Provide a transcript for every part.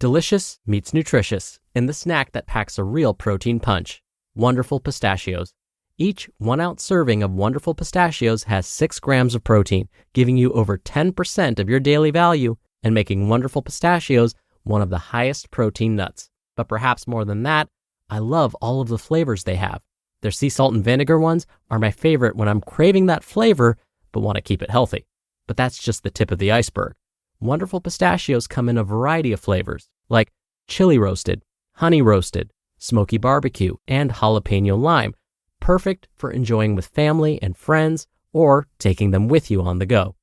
Delicious meets nutritious in the snack that packs a real protein punch. Wonderful Pistachios. Each 1-ounce serving of Wonderful Pistachios has 6 grams of protein, giving you over 10% of your daily value and making Wonderful Pistachios one of the highest protein nuts. But perhaps more than that, I love all of the flavors they have. Their sea salt and vinegar ones are my favorite when I'm craving that flavor but want to keep it healthy. But that's just the tip of the iceberg. Wonderful Pistachios come in a variety of flavors, like chili roasted, honey roasted, smoky barbecue, and jalapeno lime, perfect for enjoying with family and friends or taking them with you on the go.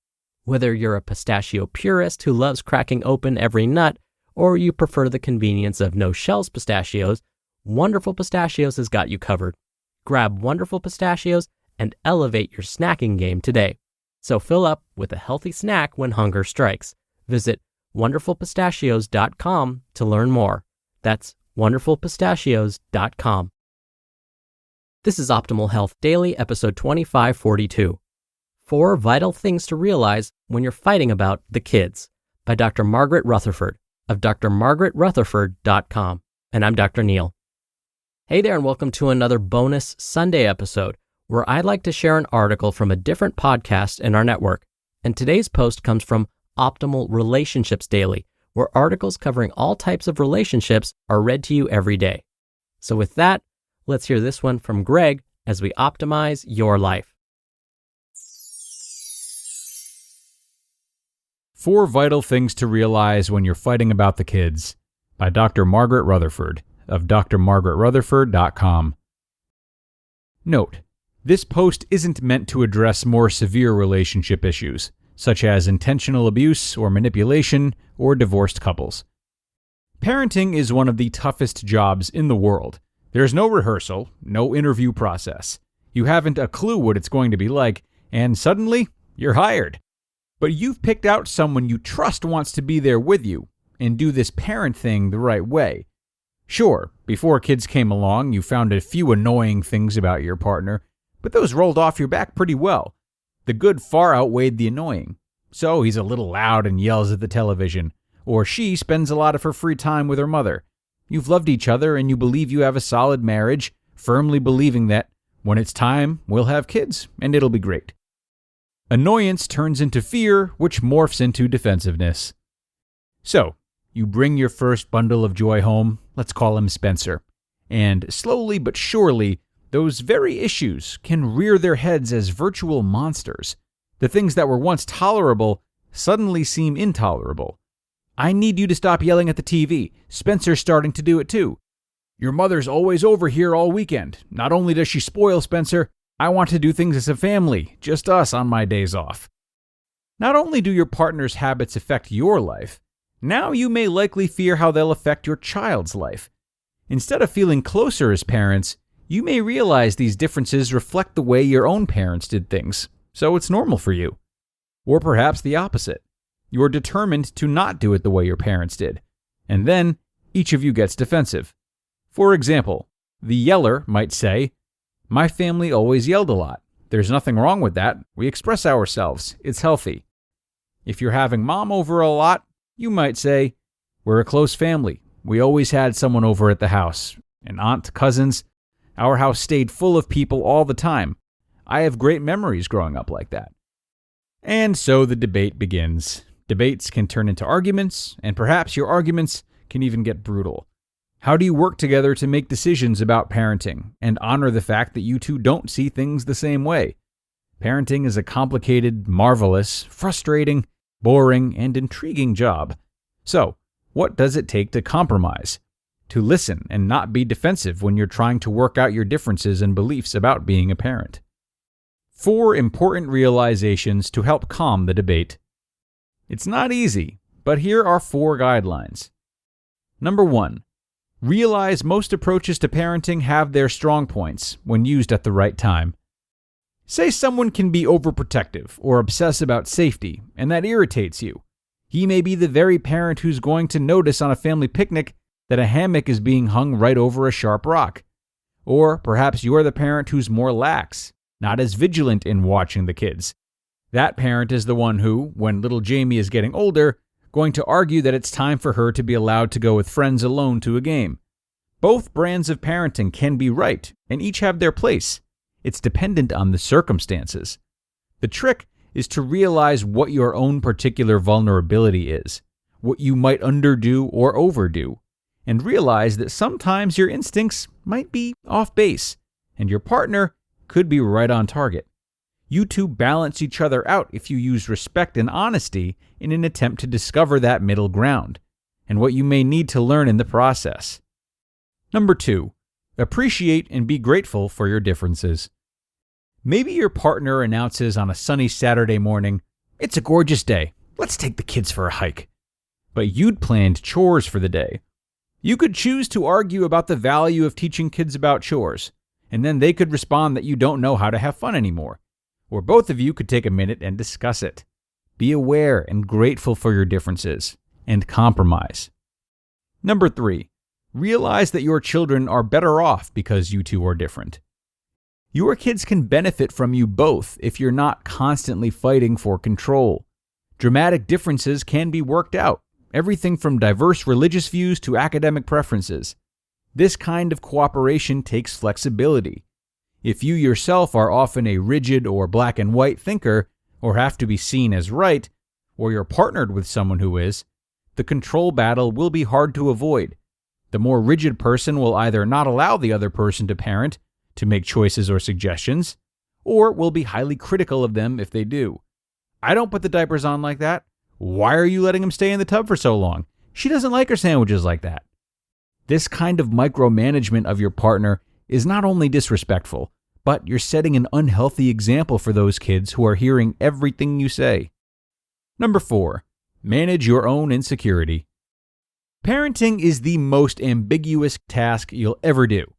Whether you're a pistachio purist who loves cracking open every nut, or you prefer the convenience of no-shells pistachios, Wonderful Pistachios has got you covered. Grab Wonderful Pistachios and elevate your snacking game today. So fill up with a healthy snack when hunger strikes. Visit wonderfulpistachios.com to learn more. That's wonderfulpistachios.com. This is Optimal Health Daily, episode 2542. 4 Vital Things to Realize When You're Fighting About the Kids, by Dr. Margaret Rutherford of drmargaretrutherford.com. And I'm Dr. Neil. Hey there, and welcome to another bonus Sunday episode, where I'd like to share an article from a different podcast in our network. And today's post comes from Optimal Relationships Daily, where articles covering all types of relationships are read to you every day. So with that, let's hear this one from Greg as we optimize your life. 4 Vital Things to Realize When You're Fighting About the Kids, by Dr. Margaret Rutherford of drmargaretrutherford.com. Note, this post isn't meant to address more severe relationship issues, such as intentional abuse or manipulation or divorced couples. Parenting is one of the toughest jobs in the world. There's no rehearsal, no interview process. You haven't a clue what it's going to be like, and suddenly, you're hired. But you've picked out someone you trust wants to be there with you and do this parent thing the right way. Sure, before kids came along, you found a few annoying things about your partner, but those rolled off your back pretty well. The good far outweighed the annoying. So he's a little loud and yells at the television, or she spends a lot of her free time with her mother. You've loved each other and you believe you have a solid marriage, firmly believing that when it's time, we'll have kids and it'll be great. Annoyance turns into fear, which morphs into defensiveness. So, you bring your first bundle of joy home, let's call him Spencer, and slowly but surely, those very issues can rear their heads as virtual monsters. The things that were once tolerable suddenly seem intolerable. I need you to stop yelling at the TV. Spencer's starting to do it too. Your mother's always over here all weekend. Not only does she spoil Spencer, I want to do things as a family, just us on my days off. Not only do your partner's habits affect your life, now you may likely fear how they'll affect your child's life. Instead of feeling closer as parents, you may realize these differences reflect the way your own parents did things, so it's normal for you. Or perhaps the opposite. You're determined to not do it the way your parents did, and then each of you gets defensive. For example, the yeller might say, "My family always yelled a lot. There's nothing wrong with that. We express ourselves. It's healthy." If you're having mom over a lot, you might say, "We're a close family. We always had someone over at the house. An aunt, cousins. Our house stayed full of people all the time. I have great memories growing up like that." And so the debate begins. Debates can turn into arguments, and perhaps your arguments can even get brutal. How do you work together to make decisions about parenting and honor the fact that you two don't see things the same way? Parenting is a complicated, marvelous, frustrating, boring, and intriguing job. So, what does it take to compromise? To listen and not be defensive when you're trying to work out your differences and beliefs about being a parent. 4 important realizations to help calm the debate. It's not easy, but here are 4 guidelines. Number 1. Realize most approaches to parenting have their strong points when used at the right time. Say someone can be overprotective or obsess about safety, and that irritates you. He may be the very parent who's going to notice on a family picnic that a hammock is being hung right over a sharp rock. Or perhaps you're the parent who's more lax, not as vigilant in watching the kids. That parent is the one who, when little Jamie is getting older, going to argue that it's time for her to be allowed to go with friends alone to a game. Both brands of parenting can be right, and each have their place. It's dependent on the circumstances. The trick is to realize what your own particular vulnerability is, what you might underdo or overdo, and realize that sometimes your instincts might be off base, and your partner could be right on target. You two balance each other out if you use respect and honesty in an attempt to discover that middle ground, and what you may need to learn in the process. Number 2, appreciate and be grateful for your differences. Maybe your partner announces on a sunny Saturday morning, "It's a gorgeous day, let's take the kids for a hike." But you'd planned chores for the day. You could choose to argue about the value of teaching kids about chores, and then they could respond that you don't know how to have fun anymore. Or both of you could take a minute and discuss it. Be aware and grateful for your differences, and compromise. Number 3, realize that your children are better off because you two are different. Your kids can benefit from you both if you're not constantly fighting for control. Dramatic differences can be worked out, everything from diverse religious views to academic preferences. This kind of cooperation takes flexibility. If you yourself are often a rigid or black and white thinker, or have to be seen as right, or you're partnered with someone who is, the control battle will be hard to avoid. The more rigid person will either not allow the other person to parent, to make choices or suggestions, or will be highly critical of them if they do. "I don't put the diapers on like that. Why are you letting him stay in the tub for so long? She doesn't like her sandwiches like that." This kind of micromanagement of your partner is not only disrespectful, but you're setting an unhealthy example for those kids who are hearing everything you say. Number 4, manage your own insecurity. Parenting is the most ambiguous task you'll ever do.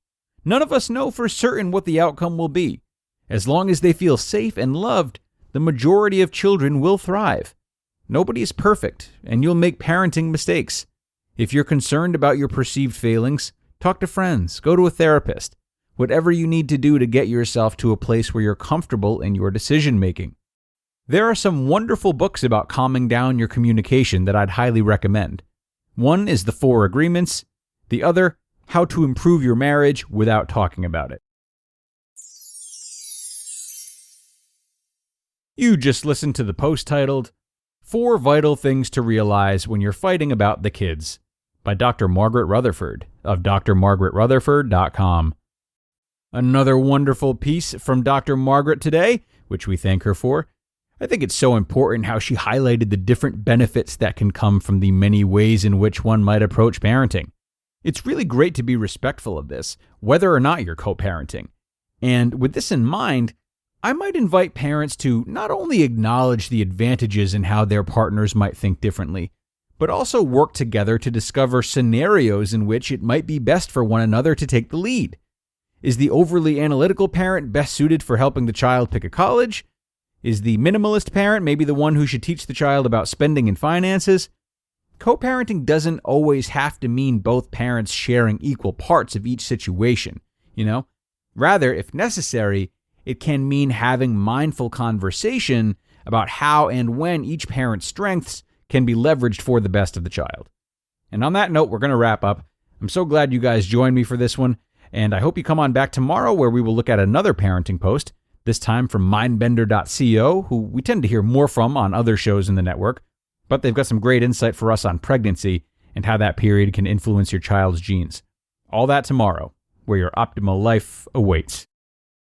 None of us know for certain what the outcome will be. As long as they feel safe and loved, the majority of children will thrive. Nobody is perfect, and you'll make parenting mistakes. If you're concerned about your perceived failings, talk to friends, go to a therapist, whatever you need to do to get yourself to a place where you're comfortable in your decision-making. There are some wonderful books about calming down your communication that I'd highly recommend. One is The 4 Agreements, the other, How to Improve Your Marriage Without Talking About It. You just listened to the post titled, 4 Vital Things to Realize When You're Fighting About the Kids by Dr. Margaret Rutherford of drmargaretrutherford.com. Another wonderful piece from Dr. Margaret today, which we thank her for. I think it's so important how she highlighted the different benefits that can come from the many ways in which one might approach parenting. It's really great to be respectful of this, whether or not you're co-parenting. And with this in mind, I might invite parents to not only acknowledge the advantages in how their partners might think differently, but also work together to discover scenarios in which it might be best for one another to take the lead. Is the overly analytical parent best suited for helping the child pick a college? Is the minimalist parent maybe the one who should teach the child about spending and finances? Co-parenting doesn't always have to mean both parents sharing equal parts of each situation, Rather, if necessary, it can mean having mindful conversation about how and when each parent's strengths can be leveraged for the best of the child. And on that note, we're going to wrap up. I'm so glad you guys joined me for this one, and I hope you come on back tomorrow where we will look at another parenting post, this time from mindbender.co, who we tend to hear more from on other shows in the network, but they've got some great insight for us on pregnancy and how that period can influence your child's genes. All that tomorrow, where your optimal life awaits.